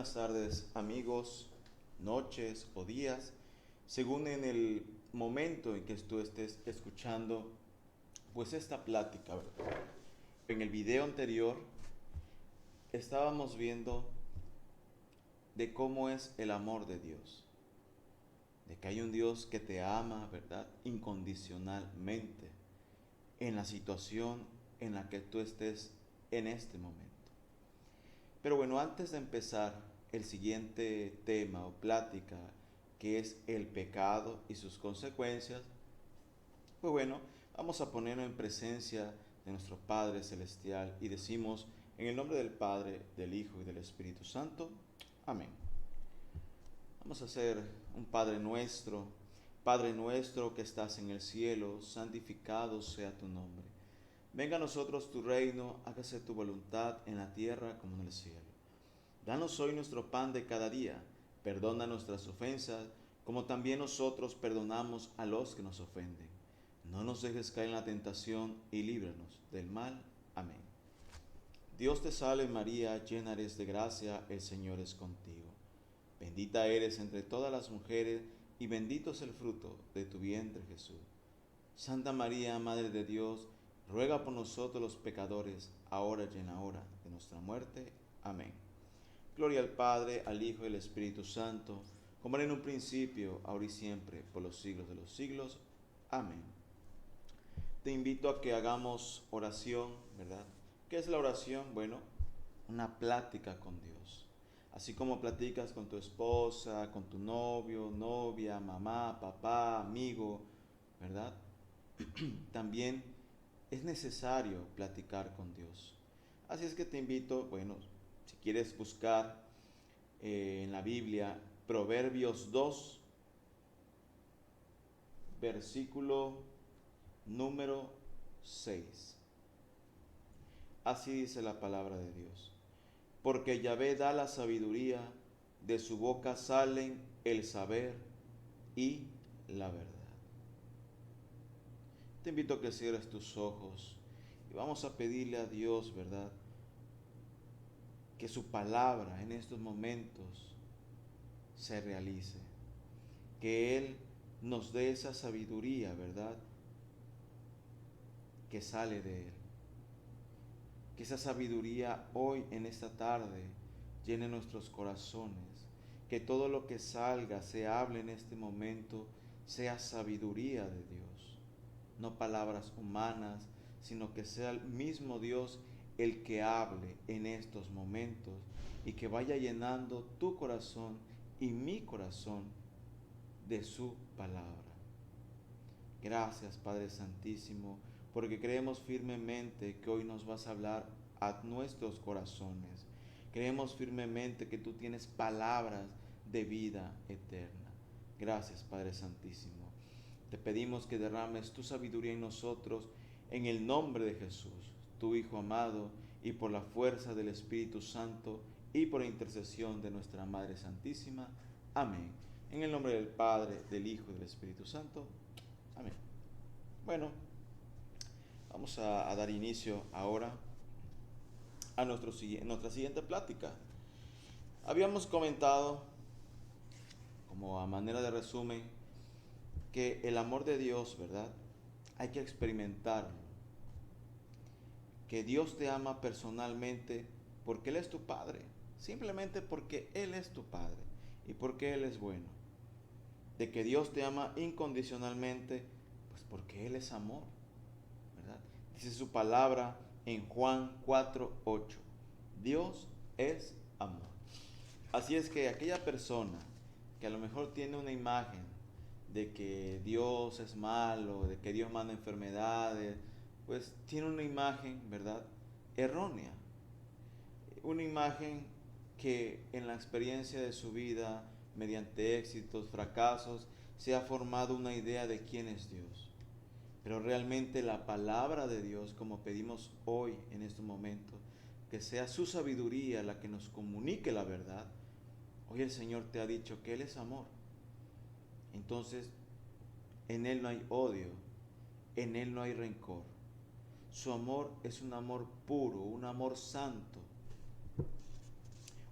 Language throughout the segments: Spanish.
buenas tardes, amigos, noches o días, según en el momento en que tú estés escuchando pues esta plática, ¿verdad? En el video anterior estábamos viendo de cómo es el amor de Dios, de que hay un Dios que te ama, ¿verdad? Incondicionalmente, en la situación en la que tú estés en este momento. Pero bueno, antes de empezar el siguiente tema o plática, que es el pecado y sus consecuencias, pues bueno, vamos a ponernos en presencia de nuestro Padre Celestial y decimos, en el nombre del Padre, del Hijo y del Espíritu Santo, amén. Vamos a hacer un Padre nuestro que estás en el cielo, santificado sea tu nombre. Venga a nosotros tu reino, hágase tu voluntad en la tierra como en el cielo. Danos hoy nuestro pan de cada día, perdona nuestras ofensas, como también nosotros perdonamos a los que nos ofenden. No nos dejes caer en la tentación y líbranos del mal. Amén. Dios te salve María, llena eres de gracia, el Señor es contigo. Bendita eres entre todas las mujeres y bendito es el fruto de tu vientre Jesús. Santa María, Madre de Dios, ruega por nosotros los pecadores, ahora y en la hora de nuestra muerte. Amén. Gloria al Padre, al Hijo y al Espíritu Santo, como era en un principio, ahora y siempre, por los siglos de los siglos. Amén. Te invito a que hagamos oración, ¿verdad? ¿Qué es la oración? Bueno, una plática con Dios. Así como platicas con tu esposa, con tu novio, novia, mamá, papá, amigo, ¿verdad? También es necesario platicar con Dios. Así es que te invito, bueno, si quieres buscar en la Biblia, Proverbios 2, versículo número 6. Así dice la palabra de Dios. Porque Yahvé da la sabiduría, de su boca salen el saber y la verdad. Te invito a que cierres tus ojos y vamos a pedirle a Dios, ¿verdad? Que su palabra en estos momentos se realice. Que Él nos dé esa sabiduría, ¿verdad? Que sale de Él. Que esa sabiduría hoy en esta tarde llene nuestros corazones. Que todo lo que salga, se hable en este momento, sea sabiduría de Dios. No palabras humanas, sino que sea el mismo Dios el que hable en estos momentos y que vaya llenando tu corazón y mi corazón de su palabra. Gracias, Padre Santísimo, porque creemos firmemente que hoy nos vas a hablar a nuestros corazones. Creemos firmemente que tú tienes palabras de vida eterna. Gracias, Padre Santísimo. Te pedimos que derrames tu sabiduría en nosotros, en el nombre de Jesús, tu Hijo amado, y por la fuerza del Espíritu Santo, y por la intercesión de nuestra Madre Santísima. Amén. En el nombre del Padre, del Hijo y del Espíritu Santo. Amén. Bueno, vamos a dar inicio ahora a nuestra siguiente plática. Habíamos comentado, como a manera de resumen, que el amor de Dios, ¿verdad? Hay que experimentarlo. Que Dios te ama personalmente porque Él es tu Padre. Simplemente porque Él es tu Padre y porque Él es bueno. De que Dios te ama incondicionalmente, pues porque Él es amor, ¿verdad? Dice su palabra en Juan 4:8. Dios es amor. Así es que aquella persona que a lo mejor tiene una imagen de que Dios es malo, de que Dios manda enfermedades, pues tiene una imagen, ¿verdad? Errónea. Una imagen que en la experiencia de su vida, mediante éxitos, fracasos, se ha formado una idea de quién es Dios. Pero realmente la palabra de Dios, como pedimos hoy en este momento, que sea su sabiduría la que nos comunique la verdad. Hoy el Señor te ha dicho que Él es amor. Entonces, en Él no hay odio, en Él no hay rencor. Su amor es un amor puro, un amor santo,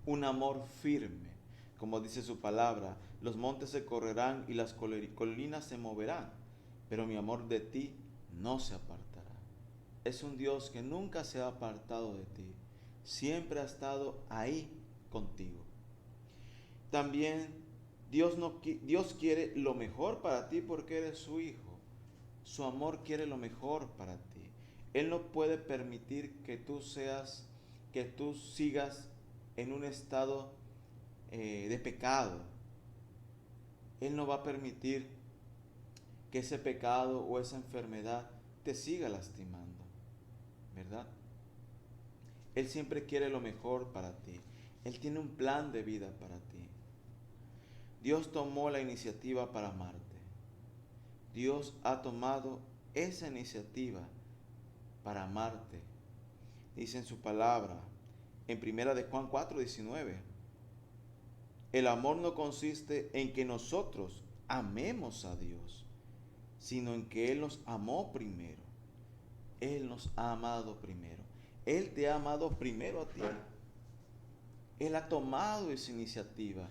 un amor firme. Como dice su palabra, los montes se correrán y las colinas se moverán, pero mi amor de ti no se apartará. Es un Dios que nunca se ha apartado de ti, siempre ha estado ahí contigo. También Dios quiere lo mejor para ti porque eres su hijo. Su amor quiere lo mejor para ti. Él no puede permitir que tú sigas en un estado de pecado. Él no va a permitir que ese pecado o esa enfermedad te siga lastimando, ¿verdad? Él siempre quiere lo mejor para ti. Él tiene un plan de vida para ti. Dios tomó la iniciativa para amarte. Dios ha tomado esa iniciativa para amarte. Dice en su palabra, en 1 de Juan 4:19, el amor no consiste en que nosotros amemos a Dios, sino en que Él nos amó primero. Él nos ha amado primero. Él te ha amado primero a ti. Él ha tomado esa iniciativa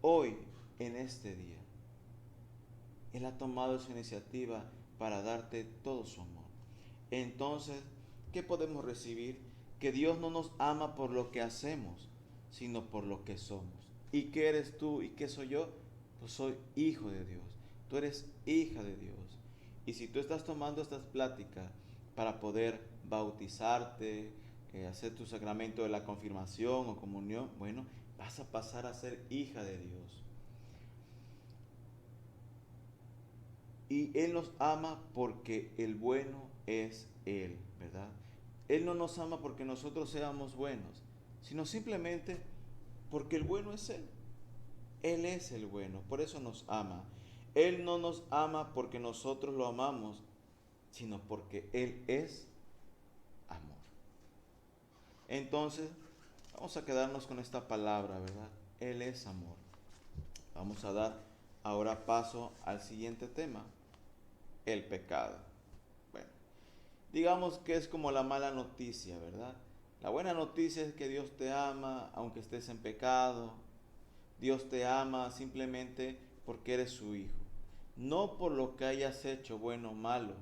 hoy, en este día. Él ha tomado esa iniciativa para darte todo su amor. Entonces, ¿qué podemos recibir? Que Dios no nos ama por lo que hacemos, sino por lo que somos. ¿Y qué eres tú y qué soy yo? Pues soy hijo de Dios. Tú eres hija de Dios. Y si tú estás tomando estas pláticas para poder bautizarte, hacer tu sacramento de la confirmación o comunión, bueno, vas a pasar a ser hija de Dios. Y Él nos ama porque el bueno es Él, ¿verdad? Él no nos ama porque nosotros seamos buenos, sino simplemente porque el bueno es Él. Él es el bueno, por eso nos ama. Él no nos ama porque nosotros lo amamos, sino porque Él es amor. Entonces, vamos a quedarnos con esta palabra, ¿verdad? Él es amor. Vamos a dar ahora paso al siguiente tema, el pecado. Bueno, digamos que es como la mala noticia, ¿verdad? La buena noticia es que Dios te ama aunque estés en pecado. Dios te ama simplemente porque eres su hijo. No por lo que hayas hecho bueno o malo,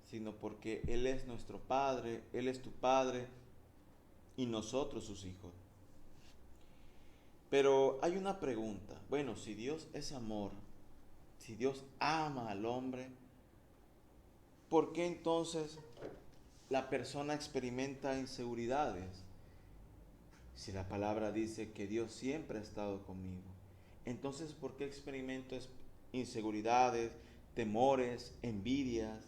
sino porque Él es nuestro Padre, Él es tu Padre y nosotros sus hijos. Pero hay una pregunta. Bueno, si Dios es amor, si Dios ama al hombre, ¿por qué entonces la persona experimenta inseguridades? Si la palabra dice que Dios siempre ha estado conmigo, entonces ¿por qué experimento inseguridades, temores, envidias,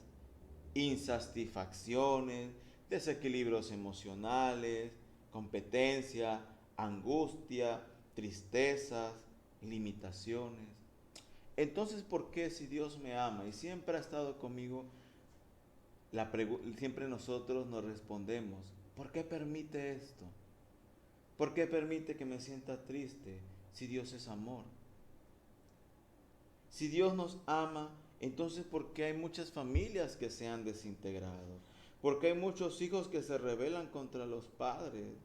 insatisfacciones, desequilibrios emocionales, competencia, angustia, tristezas, limitaciones? Entonces, ¿por qué si Dios me ama y siempre ha estado conmigo, siempre nosotros nos respondemos, ¿por qué permite esto? ¿Por qué permite que me sienta triste si Dios es amor? Si Dios nos ama, entonces ¿por qué hay muchas familias que se han desintegrado? ¿Por qué hay muchos hijos que se rebelan contra los padres?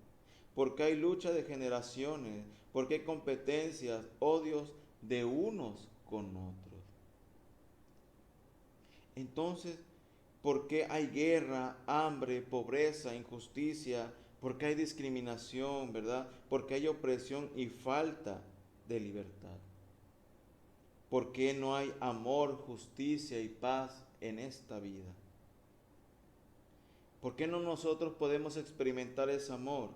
¿Por qué hay lucha de generaciones? ¿Por qué hay competencias, odios de unos con otros? Entonces, ¿por qué hay guerra, hambre, pobreza, injusticia? ¿Por qué hay discriminación, verdad? ¿Por qué hay opresión y falta de libertad? ¿Por qué no hay amor, justicia y paz en esta vida? ¿Por qué no nosotros podemos experimentar ese amor?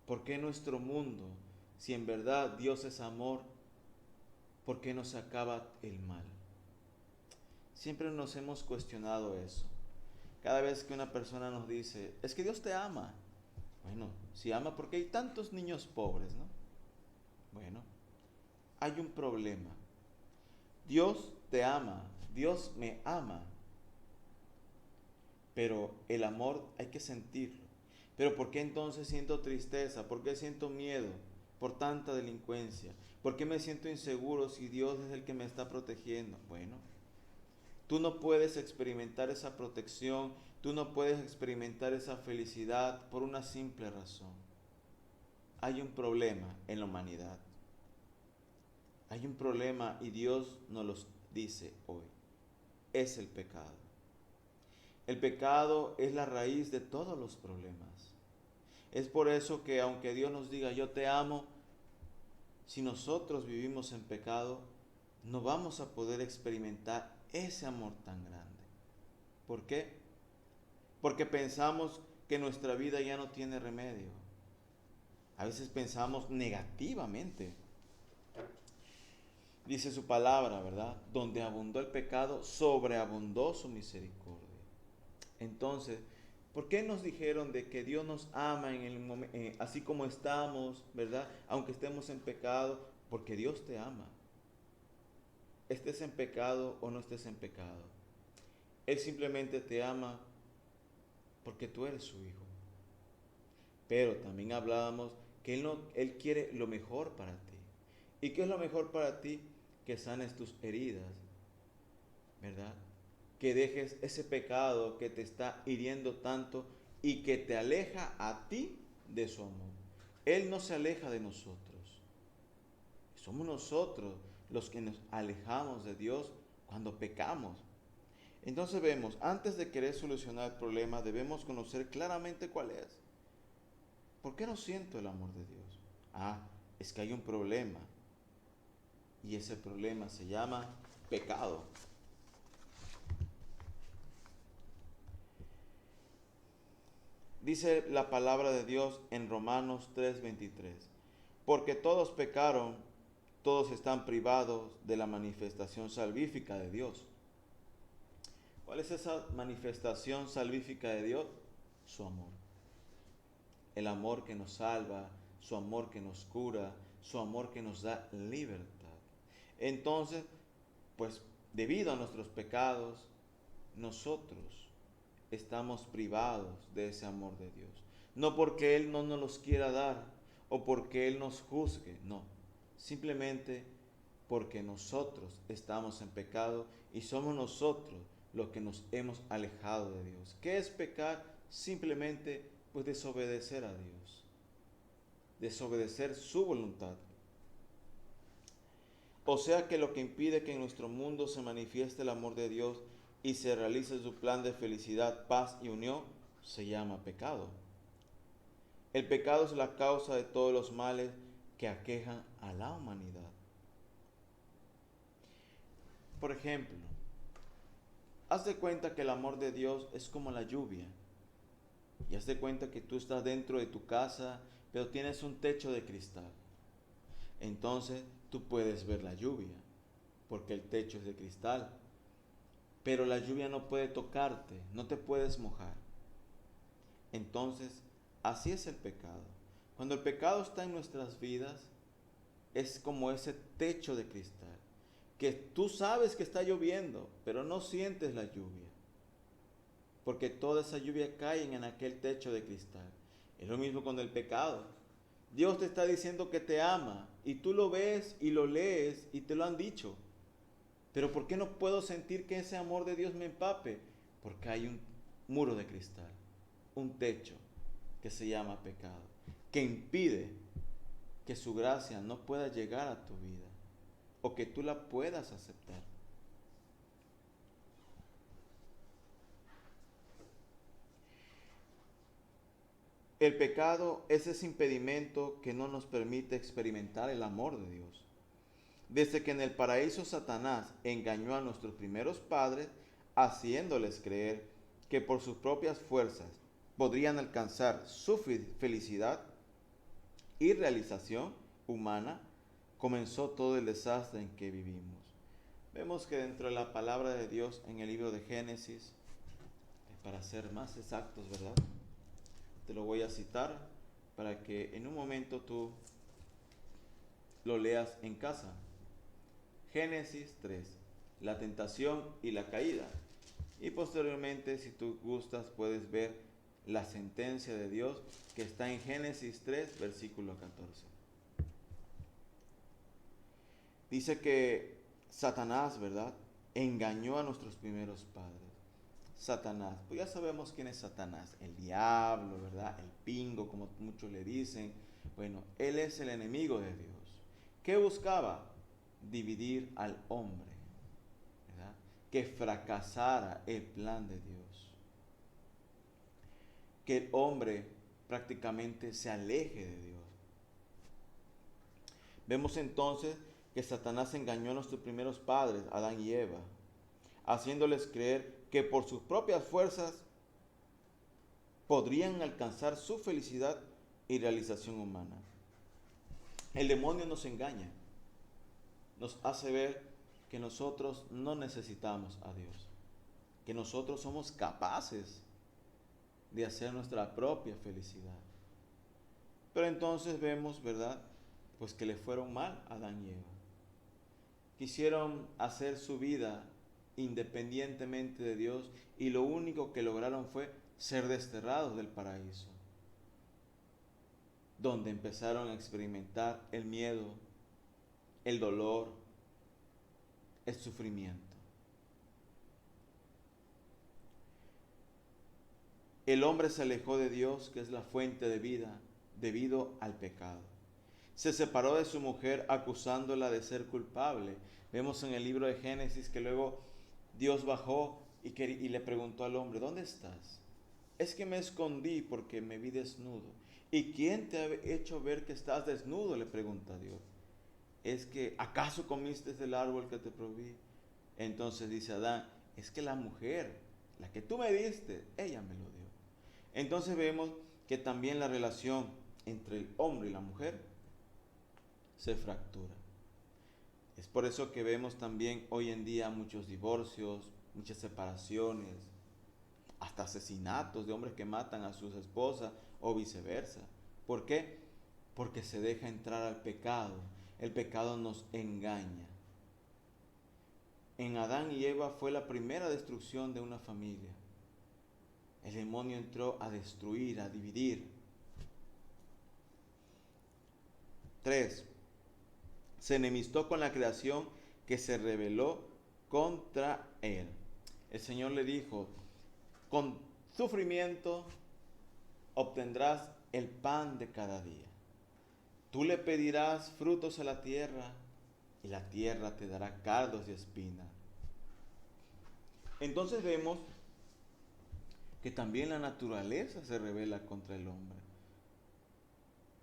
¿Por qué nuestro mundo, si en verdad Dios es amor, por qué no se acaba el mal? Siempre nos hemos cuestionado eso. Cada vez que una persona nos dice, es que Dios te ama. Bueno, si ama, ¿por qué hay tantos niños pobres, no? Bueno, hay un problema. Dios te ama, Dios me ama. Pero el amor hay que sentirlo. Pero ¿por qué entonces siento tristeza? ¿Por qué siento miedo por tanta delincuencia? ¿Por qué me siento inseguro si Dios es el que me está protegiendo? Bueno, tú no puedes experimentar esa protección, tú no puedes experimentar esa felicidad por una simple razón. hay un problema en la humanidad. Hay un problema y Dios nos lo dice hoy. Es el pecado. El pecado es la raíz de todos los problemas. Es por eso que aunque Dios nos diga yo te amo, si nosotros vivimos en pecado, no vamos a poder experimentar ese amor tan grande. ¿Por qué? Porque pensamos que nuestra vida ya no tiene remedio. A veces pensamos negativamente. Dice su palabra, ¿verdad? Donde abundó el pecado, sobreabundó su misericordia. Entonces, ¿por qué nos dijeron de que Dios nos ama así como estamos, ¿verdad? Aunque estemos en pecado, porque Dios te ama. Estés en pecado o no estés en pecado. Él simplemente te ama porque tú eres su hijo. Pero también hablábamos que Él quiere lo mejor para ti. ¿Y qué es lo mejor para ti? Que sanes tus heridas, ¿verdad? Que dejes ese pecado que te está hiriendo tanto y que te aleja a ti de su amor. Él no se aleja de nosotros. Somos nosotros los que nos alejamos de Dios cuando pecamos. Entonces vemos, antes de querer solucionar el problema, debemos conocer claramente cuál es. ¿Por qué no siento el amor de Dios? Es que hay un problema. Y ese problema se llama pecado. Dice la palabra de Dios en Romanos 3:23. Porque todos pecaron, todos están privados de la manifestación salvífica de Dios. ¿Cuál es esa manifestación salvífica de Dios? Su amor. El amor que nos salva, su amor que nos cura, su amor que nos da libertad. Entonces, pues debido a nuestros pecados, nosotros estamos privados de ese amor de Dios. No porque Él no nos los quiera dar o porque Él nos juzgue, no. Simplemente porque nosotros estamos en pecado y somos nosotros los que nos hemos alejado de Dios. ¿Qué es pecar? Simplemente pues desobedecer a Dios. Desobedecer su voluntad. O sea que lo que impide que en nuestro mundo se manifieste el amor de Dios y se realice su plan de felicidad, paz y unión, se llama pecado. El pecado es la causa de todos los males que aquejan a la humanidad. Por ejemplo, haz de cuenta que el amor de Dios es como la lluvia. Y haz de cuenta que tú estás dentro de tu casa, pero tienes un techo de cristal. Entonces tú puedes ver la lluvia, porque el techo es de cristal. Pero la lluvia no puede tocarte, no te puedes mojar. Entonces, así es el pecado. Cuando el pecado está en nuestras vidas, es como ese techo de cristal, que tú sabes que está lloviendo, pero no sientes la lluvia, porque toda esa lluvia cae en aquel techo de cristal. Es lo mismo con el pecado. Dios te está diciendo que te ama, y tú lo ves y lo lees y te lo han dicho. Pero ¿por qué no puedo sentir que ese amor de Dios me empape? Porque hay un muro de cristal, un techo que se llama pecado, que impide que su gracia no pueda llegar a tu vida o que tú la puedas aceptar. El pecado es ese impedimento que no nos permite experimentar el amor de Dios. Desde que en el paraíso Satanás engañó a nuestros primeros padres, haciéndoles creer que por sus propias fuerzas podrían alcanzar su felicidad y realización humana, comenzó todo el desastre en que vivimos. Vemos que dentro de la palabra de Dios en el libro de Génesis, para ser más exactos, ¿verdad? Te lo voy a citar para que en un momento tú lo leas en casa. Génesis 3, la tentación y la caída. Y posteriormente, si tú gustas, puedes ver la sentencia de Dios que está en Génesis 3, versículo 14. Dice que Satanás, ¿verdad?, engañó a nuestros primeros padres. Satanás, pues ya sabemos quién es Satanás, el diablo, ¿verdad?, el pingo, como muchos le dicen, Bueno, él es el enemigo de Dios. ¿Qué buscaba? Dividir al hombre, ¿verdad? Que fracasara el plan de Dios. Que el hombre prácticamente se aleje de Dios. Vemos entonces que Satanás engañó a nuestros primeros padres, Adán y Eva, haciéndoles creer que por sus propias fuerzas podrían alcanzar su felicidad y realización humana. El demonio nos engaña, nos hace ver que nosotros no necesitamos a Dios, que nosotros somos capaces de hacer nuestra propia felicidad. Pero entonces vemos, ¿verdad?, pues que le fueron mal a Adán y Eva. Quisieron hacer su vida independientemente de Dios y lo único que lograron fue ser desterrados del paraíso, donde empezaron a experimentar el miedo, el dolor, el sufrimiento. El hombre se alejó de Dios, que es la fuente de vida, debido al pecado. Se separó de su mujer acusándola de ser culpable. Vemos en el libro de Génesis que luego Dios bajó y le preguntó al hombre, ¿dónde estás? Es que me escondí porque me vi desnudo. ¿Y quién te ha hecho ver que estás desnudo?, le pregunta Dios. Es que, ¿acaso comiste del árbol que te prohibí? Entonces dice Adán, es que la mujer, la que tú me diste, ella me lo dio. Entonces vemos que también la relación entre el hombre y la mujer se fractura. Es por eso que vemos también hoy en día muchos divorcios, muchas separaciones, hasta asesinatos de hombres que matan a sus esposas o viceversa. ¿Por qué? Porque se deja entrar al pecado. El pecado nos engaña. En Adán y Eva fue la primera destrucción de una familia. El demonio entró a destruir, a dividir. 3. Se enemistó con la creación que se rebeló contra él. El Señor le dijo, con sufrimiento obtendrás el pan de cada día. Tú le pedirás frutos a la tierra y la tierra te dará cardos y espinas. Entonces vemos que también la naturaleza se rebela contra el hombre.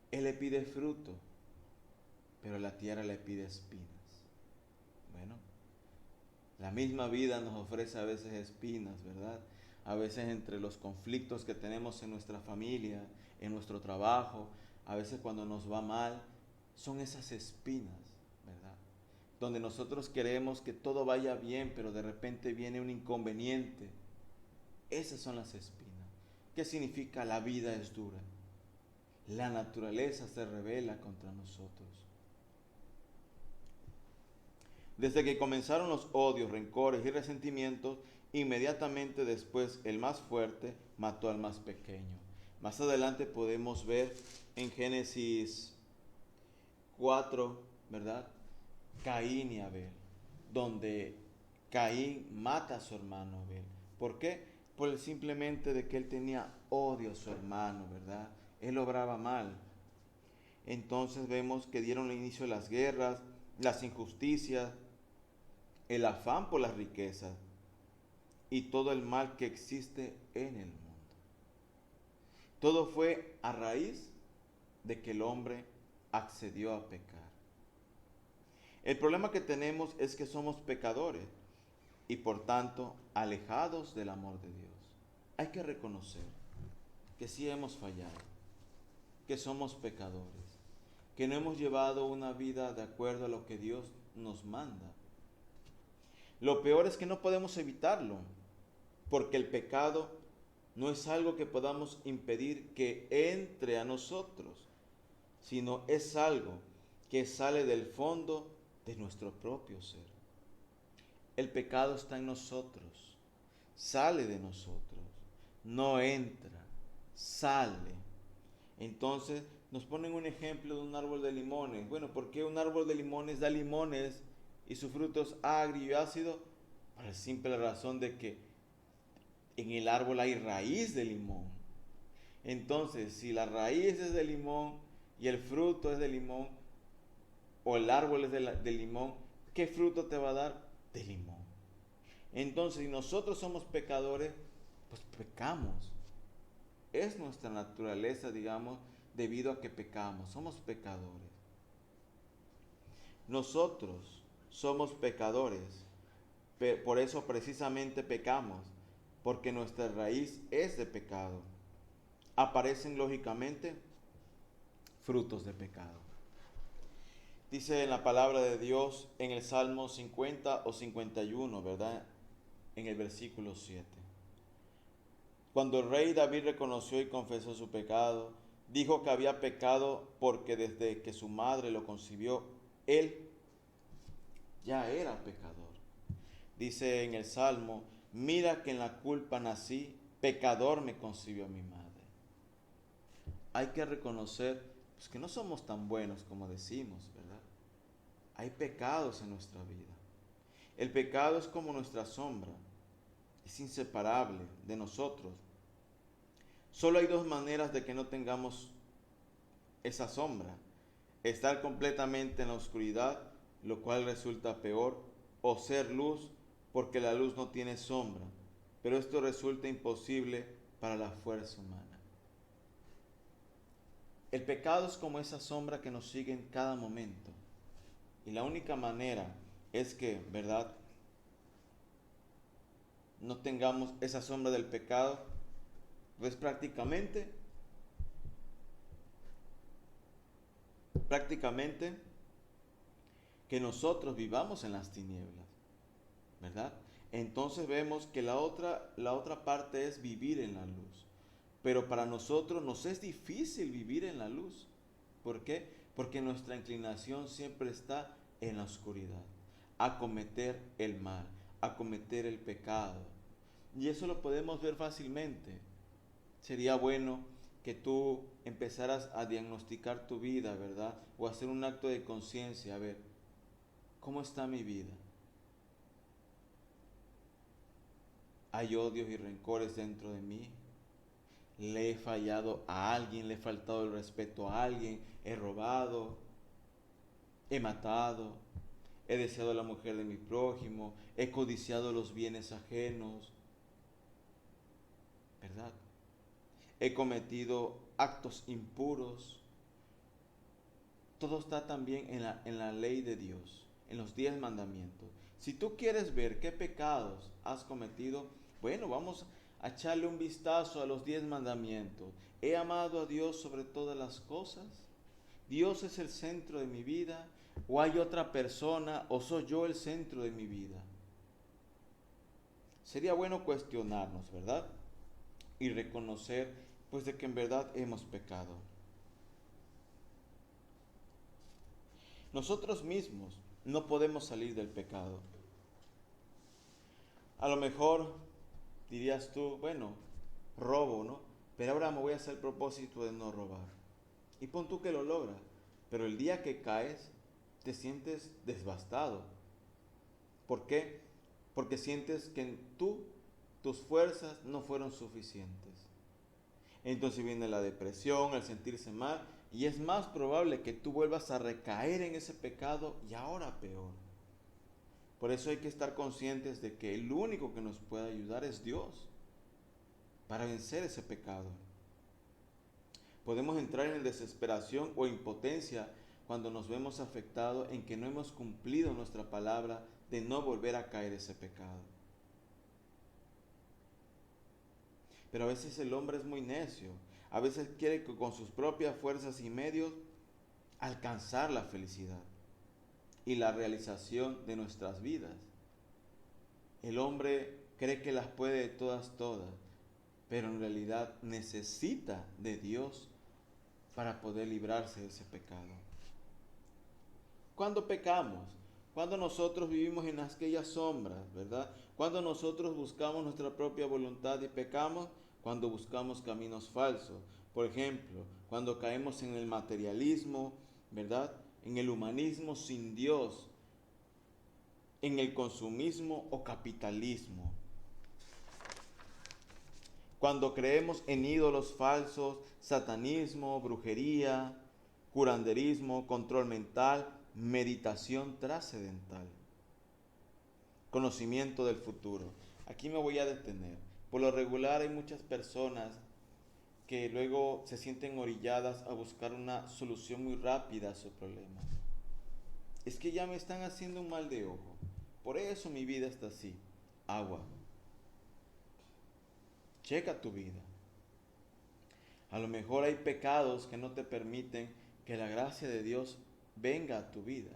Él le pide fruto, pero la tierra le pide espinas. Bueno, la misma vida nos ofrece a veces espinas, ¿verdad? A veces entre los conflictos que tenemos en nuestra familia, en nuestro trabajo, a veces cuando nos va mal, son esas espinas, ¿verdad? Donde nosotros queremos que todo vaya bien, pero de repente viene un inconveniente. Esas son las espinas. ¿Qué significa? La vida es dura. La naturaleza se rebela contra nosotros. Desde que comenzaron los odios, rencores y resentimientos, inmediatamente después el más fuerte mató al más pequeño. Más adelante podemos ver en Génesis 4, ¿verdad?, Caín y Abel, donde Caín mata a su hermano Abel. ¿Por qué? Por el simplemente de que él tenía odio a su hermano, ¿verdad? Él obraba mal. Entonces vemos que dieron inicio a las guerras, las injusticias, el afán por las riquezas y todo el mal que existe en el mundo. Todo fue a raíz de que el hombre accedió a pecar. El problema que tenemos es que somos pecadores y por tanto alejados del amor de Dios. Hay que reconocer que sí hemos fallado, que somos pecadores, que no hemos llevado una vida de acuerdo a lo que Dios nos manda. Lo peor es que no podemos evitarlo, porque el pecado no es algo que podamos impedir que entre a nosotros, sino es algo que sale del fondo de nuestro propio ser. El pecado está en nosotros, sale de nosotros, no entra, sale. Entonces nos ponen un ejemplo de un árbol de limones. Bueno, ¿por qué un árbol de limones da limones y su fruto es agrio y ácido? Por la simple razón de que en el árbol hay raíz de limón. Entonces, si la raíz es de limón y el fruto es de limón, o el árbol es de limón, ¿qué fruto te va a dar? De limón. Entonces, si nosotros somos pecadores, pues pecamos. Es nuestra naturaleza, digamos, debido a que pecamos. Somos pecadores. Nosotros somos pecadores. Por eso precisamente pecamos, porque nuestra raíz es de pecado. Aparecen lógicamente frutos de pecado. Dice en la palabra de Dios en el Salmo 50 o 51, ¿verdad? En el versículo 7. Cuando el rey David reconoció y confesó su pecado, dijo que había pecado porque desde que su madre lo concibió, él ya era pecador. Dice en el Salmo, mira que en la culpa nací, pecador me concibió mi madre. Hay que reconocer pues, que no somos tan buenos como decimos, ¿verdad? Hay pecados en nuestra vida. El pecado es como nuestra sombra, es inseparable de nosotros. Solo hay dos maneras de que no tengamos esa sombra: estar completamente en la oscuridad, lo cual resulta peor, o ser luz, porque la luz no tiene sombra, pero esto resulta imposible para la fuerza humana. El pecado es como esa sombra que nos sigue en cada momento, y la única manera es que, ¿verdad?, no tengamos esa sombra del pecado, pues prácticamente que nosotros vivamos en las tinieblas, ¿verdad? Entonces vemos que la otra parte es vivir en la luz. Pero para nosotros nos es difícil vivir en la luz. ¿Por qué? Porque nuestra inclinación siempre está en la oscuridad, a cometer el mal, a cometer el pecado. Y eso lo podemos ver fácilmente. Sería bueno que tú empezaras a diagnosticar tu vida, ¿verdad? O hacer un acto de conciencia, a ver, ¿cómo está mi vida? ¿Hay odios y rencores dentro de mí? ¿Le he fallado a alguien? ¿Le he faltado el respeto a alguien? ¿He robado? ¿He matado? ¿He deseado a la mujer de mi prójimo? ¿He codiciado los bienes ajenos? ¿Verdad? ¿He cometido actos impuros? Todo está también en la ley de Dios, en los 10 mandamientos. Si tú quieres ver qué pecados has cometido, bueno, vamos a echarle un vistazo a los 10 mandamientos. ¿He amado a Dios sobre todas las cosas? ¿Dios es el centro de mi vida? ¿O hay otra persona? ¿O soy yo el centro de mi vida? Sería bueno cuestionarnos, ¿verdad? Y reconocer, pues, de que en verdad hemos pecado. Nosotros mismos no podemos salir del pecado. A lo mejor dirías tú, bueno, robo, ¿no? Pero ahora me voy a hacer el propósito de no robar. Y pon tú que lo logras, pero el día que caes te sientes devastado. ¿Por qué? Porque sientes que tus fuerzas no fueron suficientes. Entonces viene la depresión, el sentirse mal, y es más probable que tú vuelvas a recaer en ese pecado y ahora peor. Por eso hay que estar conscientes de que el único que nos puede ayudar es Dios para vencer ese pecado. Podemos entrar en desesperación o impotencia cuando nos vemos afectados en que no hemos cumplido nuestra palabra de no volver a caer ese pecado. Pero a veces el hombre es muy necio. A veces quiere que con sus propias fuerzas y medios alcanzar la felicidad y la realización de nuestras vidas. El hombre cree que las puede de todas, pero en realidad necesita de Dios para poder librarse de ese pecado. ¿Cuándo pecamos? Cuando nosotros vivimos en aquellas sombras, ¿verdad? Cuando nosotros buscamos nuestra propia voluntad y pecamos, cuando buscamos caminos falsos. Por ejemplo, cuando caemos en el materialismo, ¿verdad? En el humanismo sin Dios, en el consumismo o capitalismo. Cuando creemos en ídolos falsos, satanismo, brujería, curanderismo, control mental, meditación trascendental, conocimiento del futuro. Aquí me voy a detener. Por lo regular hay muchas personas que luego se sienten orilladas a buscar una solución muy rápida a su problema. Es que ya me están haciendo un mal de ojo. Por eso mi vida está así. Agua. Checa tu vida. A lo mejor hay pecados que no te permiten que la gracia de Dios venga a tu vida.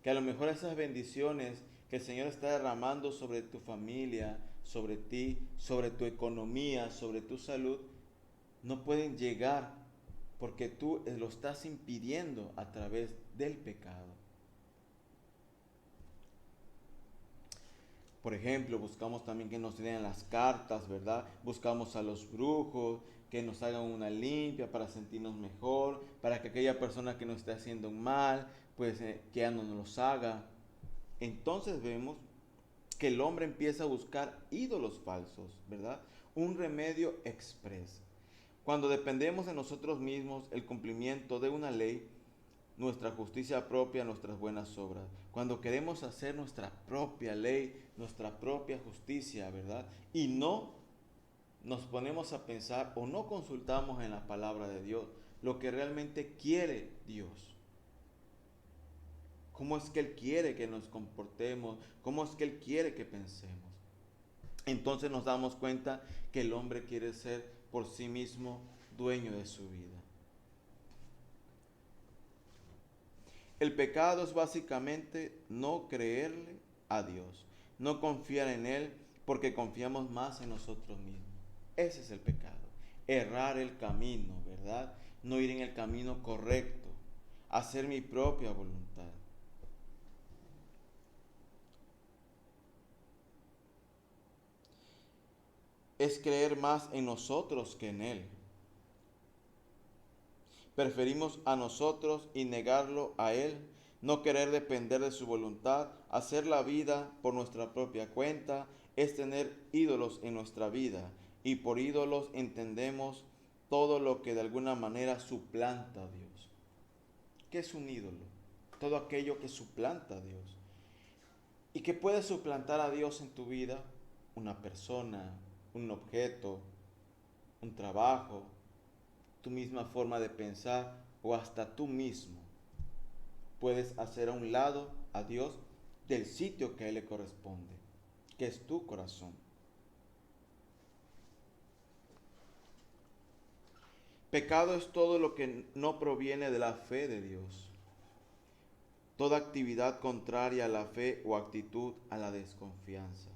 Que a lo mejor esas bendiciones que el Señor está derramando sobre tu familia, sobre ti, sobre tu economía, sobre tu salud, no pueden llegar porque tú lo estás impidiendo a través del pecado. Por ejemplo, buscamos también que nos lean las cartas, ¿verdad? Buscamos a los brujos, que nos hagan una limpia para sentirnos mejor, para que aquella persona que nos esté haciendo un mal, pues que ya no nos los haga. Entonces vemos que el hombre empieza a buscar ídolos falsos, ¿verdad? Un remedio express. Cuando dependemos de nosotros mismos, el cumplimiento de una ley, nuestra justicia propia, nuestras buenas obras. Cuando queremos hacer nuestra propia ley, nuestra propia justicia, ¿verdad? Y no nos ponemos a pensar o no consultamos en la palabra de Dios lo que realmente quiere Dios. ¿Cómo es que Él quiere que nos comportemos? ¿Cómo es que Él quiere que pensemos? Entonces nos damos cuenta que el hombre quiere ser por sí mismo dueño de su vida. El pecado es básicamente no creerle a Dios, no confiar en Él porque confiamos más en nosotros mismos. Ese es el pecado. Errar el camino, ¿verdad? No ir en el camino correcto, hacer mi propia voluntad. Es creer más en nosotros que en Él. Preferimos a nosotros y negarlo a Él, no querer depender de su voluntad, hacer la vida por nuestra propia cuenta, es tener ídolos en nuestra vida. Y por ídolos entendemos todo lo que de alguna manera suplanta a Dios. ¿Qué es un ídolo? Todo aquello que suplanta a Dios. ¿Y qué puede suplantar a Dios en tu vida? Una persona, un objeto, un trabajo, tu misma forma de pensar o hasta tú mismo. Puedes hacer a un lado a Dios del sitio que a Él le corresponde, que es tu corazón. Pecado es todo lo que no proviene de la fe de Dios. Toda actividad contraria a la fe o actitud a la desconfianza.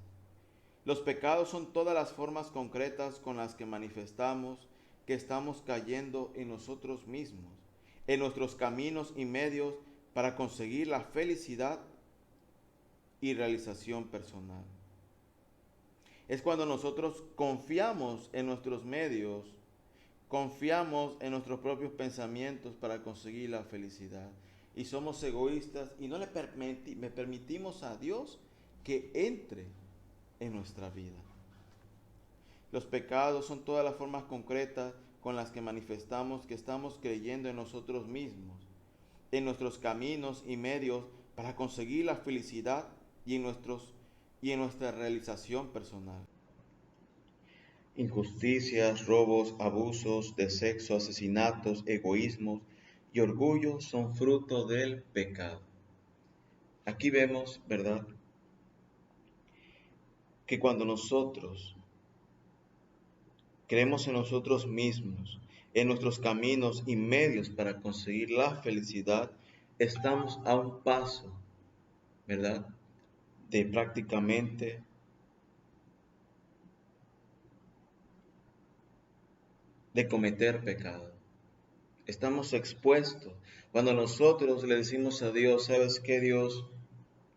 Los pecados son todas las formas concretas con las que manifestamos que estamos cayendo en nosotros mismos, en nuestros caminos y medios para conseguir la felicidad y realización personal. Es cuando nosotros confiamos en nuestros medios, confiamos en nuestros propios pensamientos para conseguir la felicidad. Y somos egoístas y no le permitimos a Dios que entre en nuestra vida. Los pecados son todas las formas concretas con las que manifestamos que estamos creyendo en nosotros mismos, en nuestros caminos y medios para conseguir la felicidad y en nuestra realización personal. Injusticias, robos, abusos de sexo, asesinatos, egoísmos y orgullo son fruto del pecado. Aquí vemos, ¿verdad?, que cuando nosotros creemos en nosotros mismos, en nuestros caminos y medios para conseguir la felicidad, estamos a un paso, ¿verdad?, de prácticamente de cometer pecado. Estamos expuestos. Cuando nosotros le decimos a Dios, ¿sabes qué, Dios?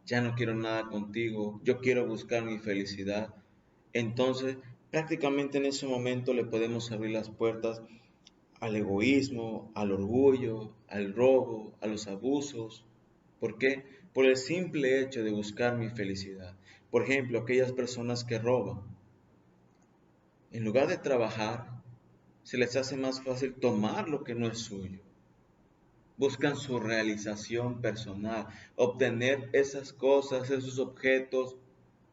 Ya no quiero nada contigo, yo quiero buscar mi felicidad. Entonces, prácticamente en ese momento le podemos abrir las puertas al egoísmo, al orgullo, al robo, a los abusos. ¿Por qué? Por el simple hecho de buscar mi felicidad. Por ejemplo, aquellas personas que roban. En lugar de trabajar, se les hace más fácil tomar lo que no es suyo. buscan su realización personal, obtener esas cosas, esos objetos,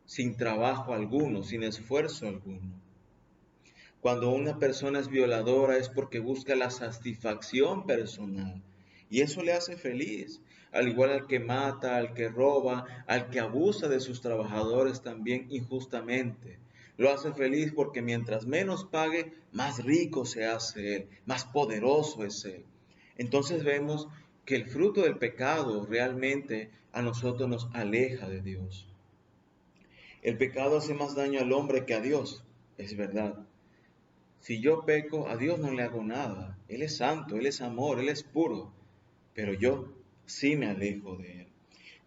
sin trabajo alguno, sin esfuerzo alguno. Cuando una persona es violadora es porque busca la satisfacción personal y eso le hace feliz, al igual al que mata, al que roba, al que abusa de sus trabajadores también injustamente. Lo hace feliz porque mientras menos pague, más rico se hace él, más poderoso es él. Entonces vemos que el fruto del pecado realmente a nosotros nos aleja de Dios. El pecado hace más daño al hombre que a Dios, es verdad. Si yo peco, a Dios no le hago nada. Él es santo, Él es amor, Él es puro. Pero yo sí me alejo de Él.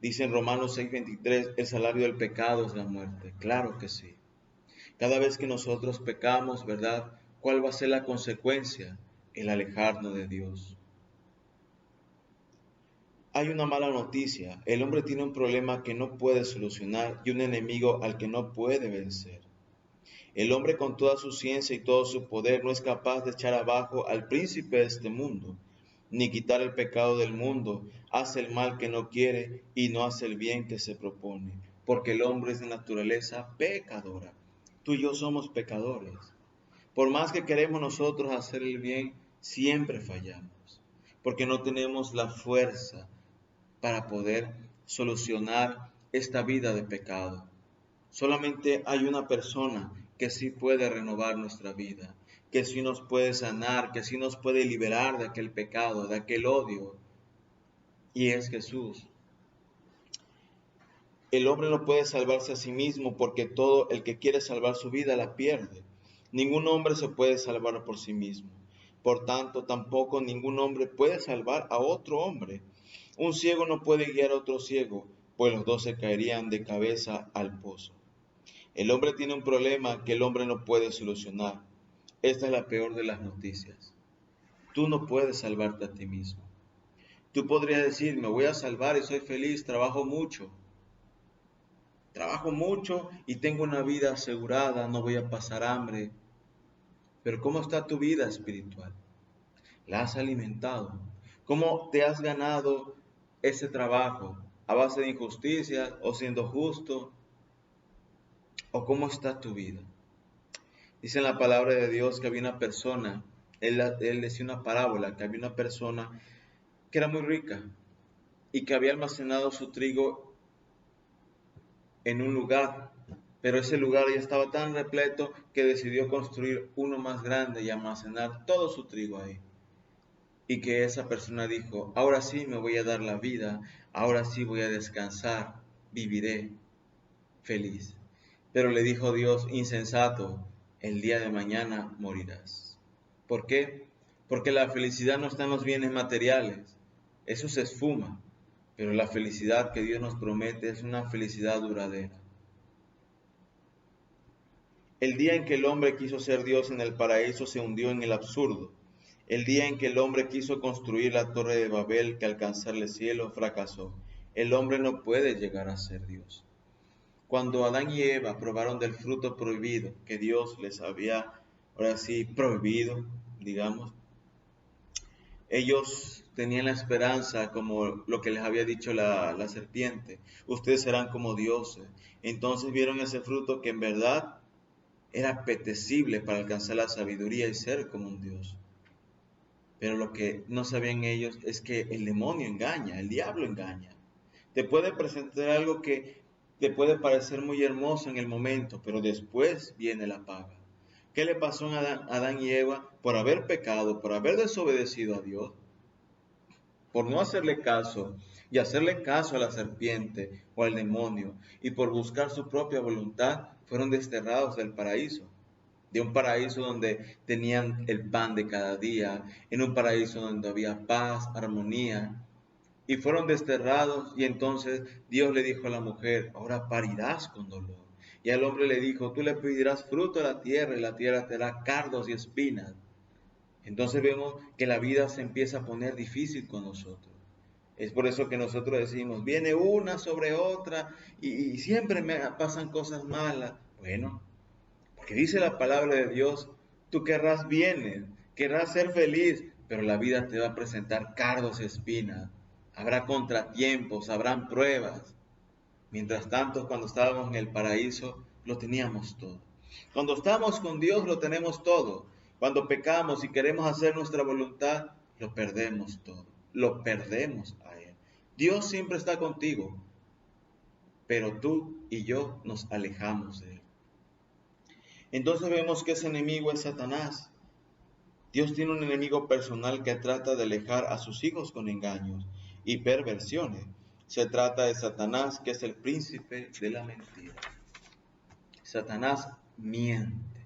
Dice en Romanos 6:23, el salario del pecado es la muerte. Claro que sí. Cada vez que nosotros pecamos, ¿verdad? ¿Cuál va a ser la consecuencia? El alejarnos de Dios. Hay una mala noticia. El hombre tiene un problema que no puede solucionar y un enemigo al que no puede vencer. El hombre con toda su ciencia y todo su poder no es capaz de echar abajo al príncipe de este mundo, ni quitar el pecado del mundo. Hace el mal que no quiere y no hace el bien que se propone, porque el hombre es de naturaleza pecadora. Tú y yo somos pecadores. Por más que queremos nosotros hacer el bien, siempre fallamos, porque no tenemos la fuerza para poder solucionar esta vida de pecado. Solamente hay una persona que sí puede renovar nuestra vida, que sí nos puede sanar, que sí nos puede liberar de aquel pecado, de aquel odio, y es Jesús. El hombre no puede salvarse a sí mismo porque todo el que quiere salvar su vida la pierde. Ningún hombre se puede salvar por sí mismo. Por tanto, tampoco ningún hombre puede salvar a otro hombre. Un ciego no puede guiar a otro ciego, pues los dos se caerían de cabeza al pozo. El hombre tiene un problema que el hombre no puede solucionar. Esta es la peor de las noticias. Tú no puedes salvarte a ti mismo. Tú podrías decir, me voy a salvar y soy feliz, trabajo mucho y tengo una vida asegurada, no voy a pasar hambre. Pero ¿cómo está tu vida espiritual? ¿La has alimentado? ¿Cómo te has ganado ese trabajo? ¿A base de injusticia o siendo justo? ¿O cómo está tu vida? Dice en la palabra de Dios que había una persona, él decía una parábola, que había una persona que era muy rica y que había almacenado su trigo en un lugar, pero ese lugar ya estaba tan repleto que decidió construir uno más grande y almacenar todo su trigo ahí. Y que esa persona dijo, ahora sí me voy a dar la vida, ahora sí voy a descansar, viviré feliz. Pero le dijo Dios, insensato, el día de mañana morirás. ¿Por qué? Porque la felicidad no está en los bienes materiales, eso se esfuma, pero la felicidad que Dios nos promete es una felicidad duradera. El día en que el hombre quiso ser Dios en el paraíso se hundió en el absurdo. El día en que el hombre quiso construir la torre de Babel que alcanzar el cielo fracasó. El hombre no puede llegar a ser Dios. Cuando Adán y Eva probaron del fruto prohibido que Dios les había, ahora sí, prohibido, digamos, ellos tenían la esperanza, como lo que les había dicho la serpiente, ustedes serán como dioses. Entonces vieron ese fruto que en verdad era apetecible para alcanzar la sabiduría y ser como un Dios. Pero lo que no sabían ellos es que el demonio engaña, el diablo engaña. Te puede presentar algo que te puede parecer muy hermoso en el momento, pero después viene la paga. ¿Qué le pasó a Adán y Eva por haber pecado, por haber desobedecido a Dios? Por no hacerle caso y hacerle caso a la serpiente o al demonio y por buscar su propia voluntad, fueron desterrados del paraíso. De un paraíso donde tenían el pan de cada día, en un paraíso donde había paz, armonía, y fueron desterrados y entonces Dios le dijo a la mujer, ahora parirás con dolor. Y al hombre le dijo, tú le pedirás fruto a la tierra y la tierra te dará cardos y espinas. Entonces vemos que la vida se empieza a poner difícil con nosotros. Es por eso que nosotros decimos, viene una sobre otra y siempre me pasan cosas malas. Bueno, porque dice la palabra de Dios, tú querrás bienes, querrás ser feliz, pero la vida te va a presentar cardos y espinas. Habrá contratiempos, habrán pruebas. Mientras tanto, cuando estábamos en el paraíso, lo teníamos todo. Cuando estamos con Dios, lo tenemos todo. Cuando pecamos y queremos hacer nuestra voluntad, lo perdemos todo. Lo perdemos a Él. Dios siempre está contigo, pero tú y yo nos alejamos de Él. Entonces vemos que ese enemigo es Satanás. Dios tiene un enemigo personal que trata de alejar a sus hijos con engaños y perversiones. Se trata de Satanás, que es el príncipe de la mentira. Satanás miente.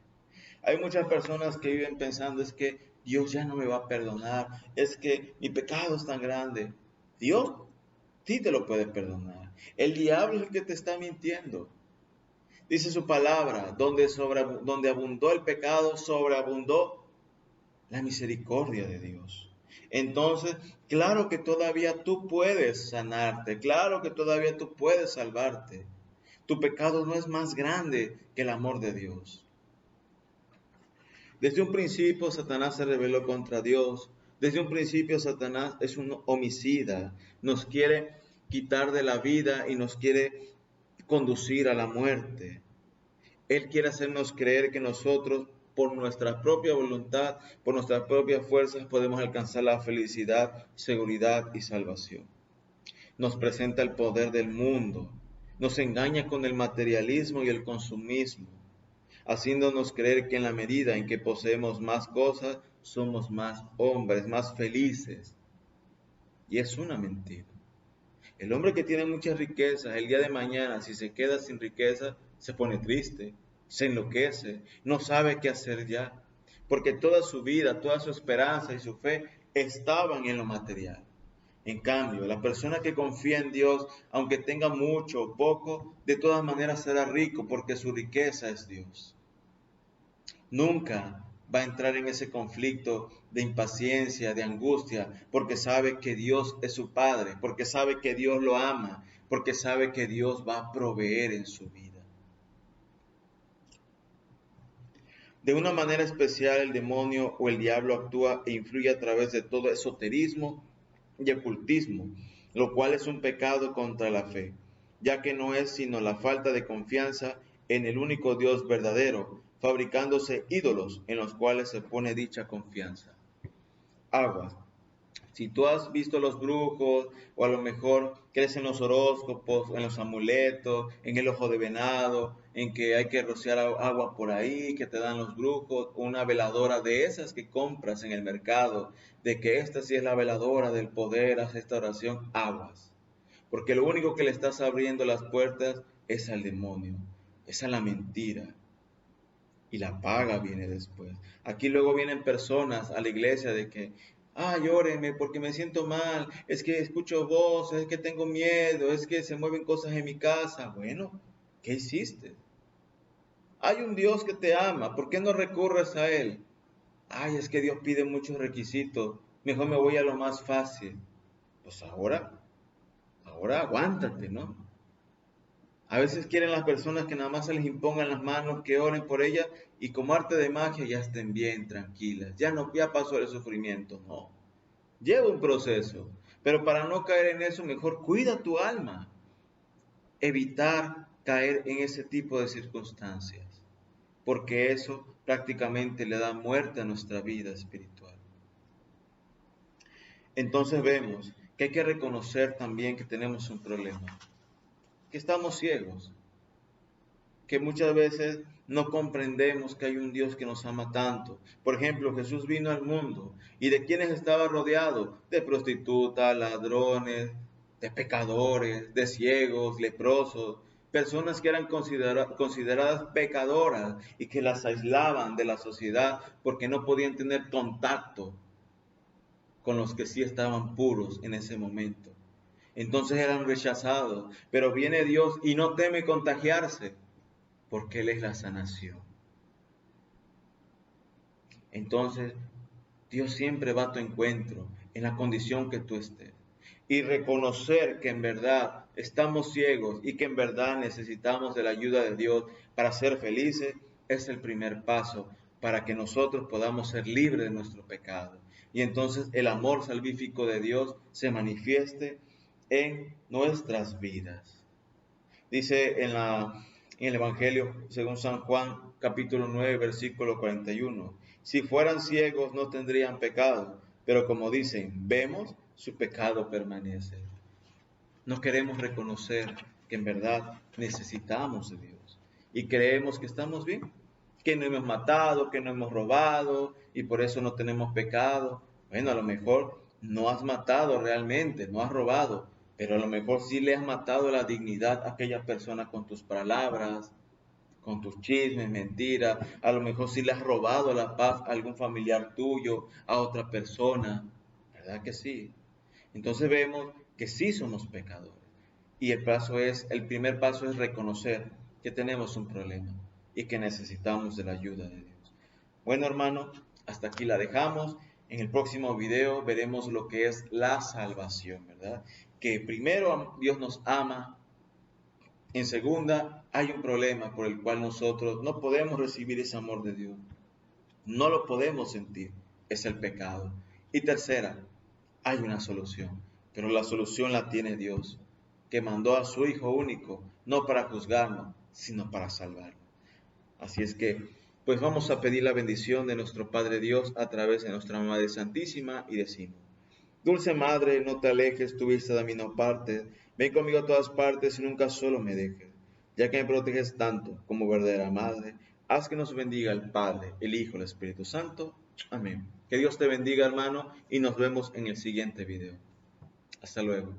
Hay muchas personas que viven pensando, es que Dios ya no me va a perdonar, es que mi pecado es tan grande. Dios sí te lo puede perdonar. El diablo es el que te está mintiendo. Dice su palabra, donde abundó el pecado, sobreabundó la misericordia de Dios. Entonces, claro que todavía tú puedes sanarte, claro que todavía tú puedes salvarte. Tu pecado no es más grande que el amor de Dios. Desde un principio Satanás se rebeló contra Dios. Desde un principio Satanás es un homicida. Nos quiere quitar de la vida y nos quiere conducir a la muerte. Él quiere hacernos creer que nosotros, por nuestra propia voluntad, por nuestras propias fuerzas, podemos alcanzar la felicidad, seguridad y salvación. Nos presenta el poder del mundo. Nos engaña con el materialismo y el consumismo, haciéndonos creer que en la medida en que poseemos más cosas, somos más hombres, más felices. Y es una mentira. El hombre que tiene muchas riquezas, el día de mañana, si se queda sin riqueza, se pone triste, se enloquece, no sabe qué hacer ya, porque toda su vida, toda su esperanza y su fe estaban en lo material. En cambio, la persona que confía en Dios, aunque tenga mucho o poco, de todas maneras será rico porque su riqueza es Dios. Nunca va a entrar en ese conflicto de impaciencia, de angustia, porque sabe que Dios es su Padre, porque sabe que Dios lo ama, porque sabe que Dios va a proveer en su vida. De una manera especial, el demonio o el diablo actúa e influye a través de todo esoterismo y ocultismo, lo cual es un pecado contra la fe, ya que no es sino la falta de confianza en el único Dios verdadero, fabricándose ídolos en los cuales se pone dicha confianza. Aguas. Si tú has visto los brujos, o a lo mejor crees en los horóscopos, en los amuletos, en el ojo de venado, en que hay que rociar agua por ahí, que te dan los brujos, una veladora de esas que compras en el mercado, de que esta sí es la veladora del poder, haz esta oración, aguas. Porque lo único que le estás abriendo las puertas es al demonio, es a la mentira. Y la paga viene después. Aquí luego vienen personas a la iglesia de que, llóreme porque me siento mal, es que escucho voces, es que tengo miedo, es que se mueven cosas en mi casa. Bueno, ¿qué hiciste? Hay un Dios que te ama, ¿por qué no recurres a Él? Es que Dios pide muchos requisitos, mejor me voy a lo más fácil. Pues ahora aguántate, ¿no? A veces quieren las personas que nada más se les impongan las manos, que oren por ellas y como arte de magia ya estén bien, tranquilas. Ya pasó el sufrimiento, no. Lleva un proceso, pero para no caer en eso, mejor cuida tu alma. Evitar caer en ese tipo de circunstancias, porque eso prácticamente le da muerte a nuestra vida espiritual. Entonces vemos que hay que reconocer también que tenemos un problema, que estamos ciegos, que muchas veces no comprendemos que hay un Dios que nos ama tanto. Por ejemplo, Jesús vino al mundo y ¿de quiénes estaba rodeado? De prostitutas, ladrones, de pecadores, de ciegos, leprosos, personas que eran consideradas pecadoras y que las aislaban de la sociedad porque no podían tener contacto con los que sí estaban puros en ese momento. Entonces eran rechazados, pero viene Dios y no teme contagiarse, porque Él es la sanación. Entonces, Dios siempre va a tu encuentro en la condición que tú estés. Y reconocer que en verdad estamos ciegos y que en verdad necesitamos de la ayuda de Dios para ser felices es el primer paso para que nosotros podamos ser libres de nuestro pecado. y entonces el amor salvífico de Dios se manifieste en nuestras vidas. Dice en el Evangelio según San Juan, capítulo 9, versículo 41. Si fueran ciegos no tendrían pecado, pero como dicen, vemos, su pecado permanece. No queremos reconocer que en verdad necesitamos de Dios y creemos que estamos bien, que no hemos matado, que no hemos robado y por eso no tenemos pecado. Bueno, a lo mejor no has matado realmente, no has robado, pero a lo mejor sí le has matado la dignidad a aquella persona con tus palabras, con tus chismes, mentiras. A lo mejor sí le has robado la paz a algún familiar tuyo, a otra persona. ¿Verdad que sí? Entonces vemos que sí somos pecadores. Y el primer paso es reconocer que tenemos un problema y que necesitamos de la ayuda de Dios. Bueno, hermano, hasta aquí la dejamos. En el próximo video veremos lo que es la salvación, ¿verdad? Que primero Dios nos ama. En segunda, hay un problema por el cual nosotros no podemos recibir ese amor de Dios. No lo podemos sentir. Es el pecado. Y tercera, hay una solución, pero la solución la tiene Dios, que mandó a su Hijo único, no para juzgarnos, sino para salvarnos. Así es que, pues vamos a pedir la bendición de nuestro Padre Dios a través de nuestra Madre Santísima y decimos: Dulce Madre, no te alejes, tu vista de mí no partes, ven conmigo a todas partes y nunca solo me dejes, ya que me proteges tanto como verdadera Madre. Haz que nos bendiga el Padre, el Hijo, el Espíritu Santo. Amén. Que Dios te bendiga, hermano, y nos vemos en el siguiente video. Hasta luego.